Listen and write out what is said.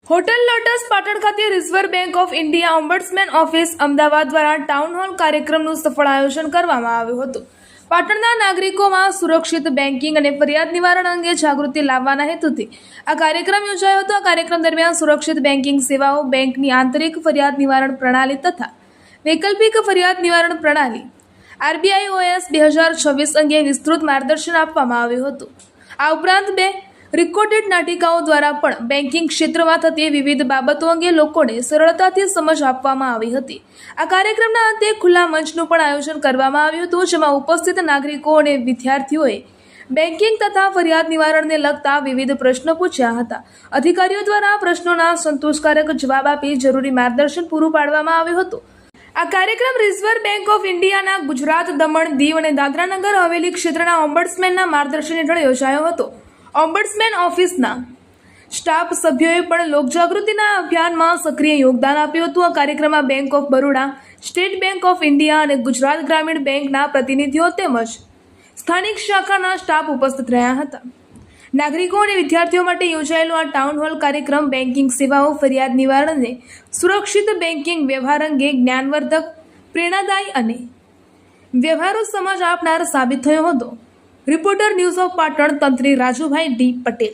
Hotel Lotus Patan ખાતે Reserve Bank of India ombudsman office Ahmedabad દ્વારા town hall કાર્યક્રમનું સફળ આયોજન કરવામાં આવ્યું હતું। પાટણના નાગરિકોમાં સુરક્ષિત બેન્કિંગ અને ફરિયાદ નિવારણ અંગે જાગૃતિ લાવવાના હેતુથી આ કાર્યક્રમ યોજાયો હતો। આ કાર્યક્રમ દરમિયાન સુરક્ષિત બેન્કિંગ સેવાઓ, બેંકની આંતરિક ફરિયાદ નિવારણ પ્રણાલી તથા વૈકલ્પિક ફરિયાદ નિવારણ પ્રણાલી RBIOS 2026 અંગે વિસ્તૃત માર્ગદર્શન આપવામાં આવ્યું હતું। આ ઉપરાંત બે રેકોર્ડેડ નાટિકાઓ દ્વારા પણ બેન્કિંગ ક્ષેત્રમાં થતી વિવિધ બાબતો અંગે લોકોને સરળતાથી સમજ આપવામાં આવી હતી। આ કાર્યક્રમના અંતે ખુલ્લા મંચનું પણ આયોજન કરવામાં આવ્યું હતું, જેમાં ઉપસ્થિત નાગરિકો અને વિદ્યાર્થીઓએ બેન્કિંગ તથા ફરિયાદ નિવારણને લગતા વિવિધ પ્રશ્નો પૂછ્યા હતા। અધિકારીઓ દ્વારા પ્રશ્નોના સંતોષકારક જવાબ આપી જરૂરી માર્ગદર્શન પૂરું પાડવામાં આવ્યું હતું। આ કાર્યક્રમ રિઝર્વ બેંક ઓફ ઇન્ડિયાના ગુજરાત, દમણ, દીવ અને દાદરા નગર હવેલી ક્ષેત્રના ઓમ્બડ્સમેનના માર્ગદર્શન હેઠળ યોજાયો હતો। ઓમ્બડ્સમેન ઓફિસના સ્ટાફ સભ્યોએ પણ લોકજાગૃતિના અભિયાનમાં સક્રિય યોગદાન આપ્યું હતું। આ કાર્યક્રમમાં bank of Baroda, state bank of India અને ગુજરાત ગ્રામીણ બેંકના પ્રતિનિધિઓ તેમજ સ્થાનિક શાખાના સ્ટાફ ઉપસ્થિત રહ્યા હતા। નાગરિકો અને વિદ્યાર્થીઓ માટે યોજાયેલો આ ટાઉન હોલ કાર્યક્રમ બેન્કિંગ સેવાઓ, ફરિયાદ નિવારણ અને સુરક્ષિત બેન્કિંગ વ્યવહાર અંગે જ્ઞાનવર્ધક, પ્રેરણાદાયી અને વ્યવહારુ સમજ આપનાર સાબિત થયો હતો। રિપોર્ટર, ન્યૂઝ ઓફ પાટણ, તંત્રી રાજુભાઈ ડી પટેલ।